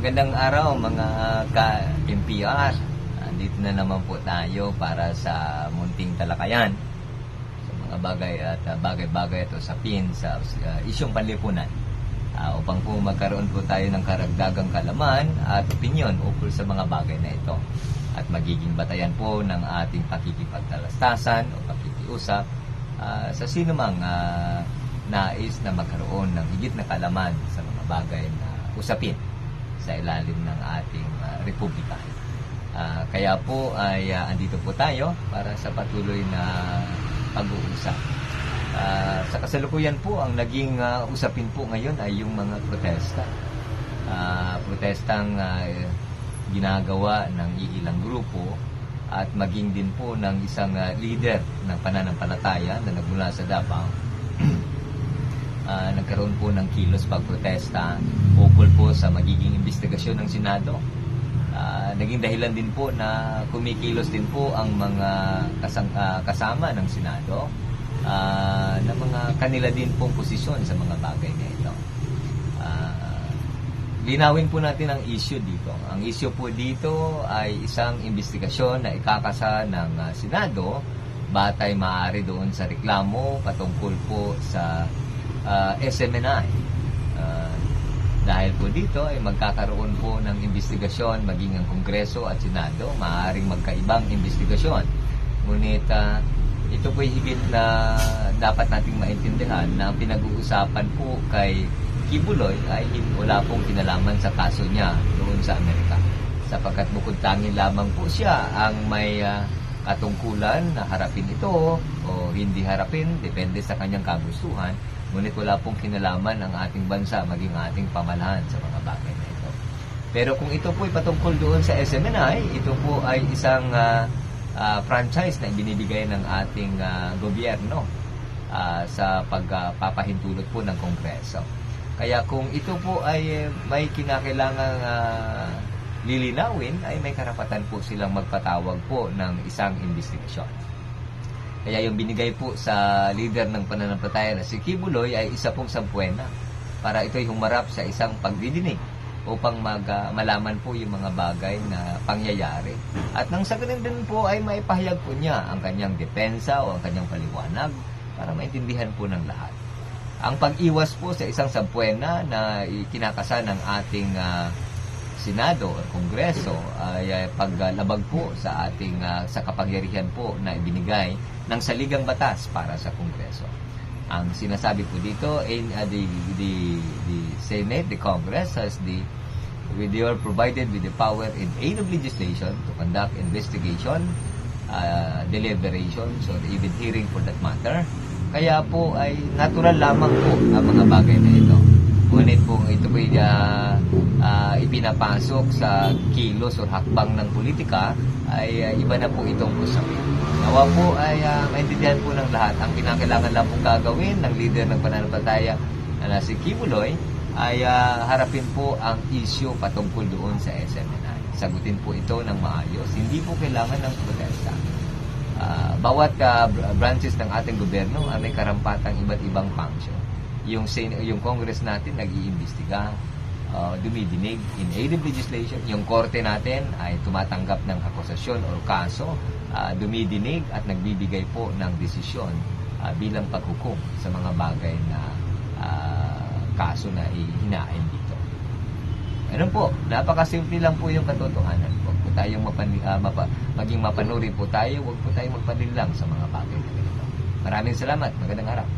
Magandang araw mga ka-MPR. Dito na naman po tayo para sa munting talakayan sa mga bagay at bagay-bagay at usapin sa isyong panlipunan, upang po magkaroon po tayo ng karagdagang kalaman at opinyon ukol sa mga bagay na ito at magiging batayan po ng ating pakikipagtalastasan o pakikiusap sa sino mang nais na magkaroon ng higit na kalaman sa mga bagay na usapin sa ilalim ng ating republika. Kaya po ay andito po tayo para sa patuloy na pag-uusap. Sa kasalukuyan po, ang naging usapin po ngayon ay yung mga protesta. Protestang ginagawa ng iilang grupo at maging din po ng isang leader ng pananampalataya na nagmula sa Davao. Nagkaroon po ng kilos pagprotesta ukol po sa magiging investigasyon ng Senado. Naging dahilan din po na kumikilos din po ang mga kasama ng Senado na mga kanila din pong posisyon sa mga bagay na ito. Linawin po natin ang issue dito. Ang issue po dito ay isang investigasyon na ikakasa ng Senado batay maaari doon sa reklamo patungkol po sa SMNI. Dahil po dito ay magkakaroon po ng investigasyon maging ang Kongreso at Senado, maaaring magkaibang investigasyon. Ngunit ito po higit na dapat nating maintindihan na ang pinag-uusapan po kay Kibuloy ay wala pong kinalaman sa kaso niya doon sa Amerika. Sapagkat bukod tanging lamang po siya ang may katungkulan na harapin ito o hindi harapin, depende sa kanyang kagustuhan. Ngunit wala pong kinalaman ang ating bansa maging ating pamalahan sa mga bagay na ito. Pero kung ito po ay patungkol doon sa SMNI, ito po ay isang franchise na ibinibigay ng ating gobyerno sa pagpapahintulot po ng Kongreso. Kaya kung ito po ay may kinakailangang lilinawin, ay may karapatan po silang magpatawag po ng isang investigasyon. Kaya yung binigay po sa leader ng pananampalataya na si Kibuloy ay isa pong sampuena para ito'y humarap sa isang pagdidinig upang malaman po yung mga bagay na pangyayari. At nang sa ganun din po ay maipahayag po niya ang kanyang depensa o ang kanyang paliwanag para maintindihan po ng lahat. Ang pag-iwas po sa isang sampuena na kinakasa ng ating Senado o Kongreso ay paglabag po sa ating sa kapangyarihan po na ibinigay ng saligang batas para sa Kongreso. Ang sinasabi po dito in the Senate, the Congress has they are provided with the power in aid of legislation to conduct investigation, deliberations or even hearing for that matter. Kaya po ay natural lamang po ang mga bagay na ito. Ngunit po ito po ipinapasok sa kilos o hakbang ng politika ay iba na po itong usapin. Nawa po ay maintindihan po ng lahat. Ang kinakailangan lang pong gagawin ng leader ng pananampalataya na si Kibuloy ay harapin po ang issue patungkol doon sa SMNI. Sagutin po ito ng maayos. Hindi po kailangan ng protesta. Bawat branches ng ating gobyerno ay may karampatang iba't ibang function. Yung Congress natin nag-iimbestiga, dumidinig in aid of legislation. Yung korte natin ay tumatanggap ng akusasyon o kaso, dumidinig at nagbibigay po ng desisyon bilang paghukom sa mga bagay na kaso na hinain dito. Ano po, napakasimple lang po yung katotohanan. Huwag po tayong maging mapanuri po tayo, huwag po tayong magpanilang sa mga bagay na ganito. Maraming salamat, magandang araw.